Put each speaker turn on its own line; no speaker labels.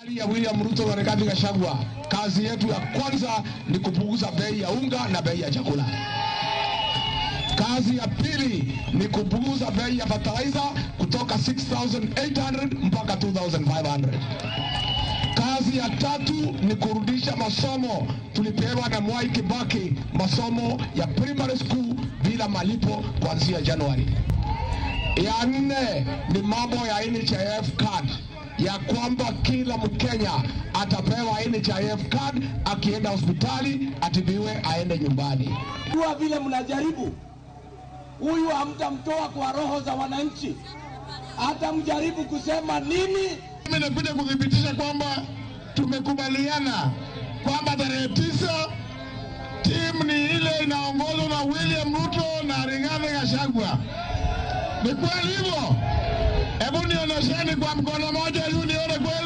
Ya William Ruto na Rigathi Gachagua, kazi yetu ya kwanza ni kupunguza bei ya unga na bei ya chakula. Kazi ya pili ni kupunguza bei ya fertilizer kutoka 6,800 mpaka 2,500. Kazi ya tatu ni kurudisha masomo tulipewa na Mwai Kibaki, masomo ya primary school bila malipo kuanzia Januari. Ya nne ni mambo ya NHIF card, ya kwamba kila Mkenya atapewa NHIF card, akienda hospitali atibiwe aende nyumbani.
Kwa vile mnajaribu, huyu hamtamtoa kwa roho za wananchi, hata mjaribu kusema nini.
Mimi nakuja kudhibitisha kwamba tumekubaliana kwamba tarehe 9 timu ni ile inaongozwa na William Ruto na Rigathi Gachagua. Ni kweli hivyo? Hebu nionyesheni kwa mkono moja ili nione kweli.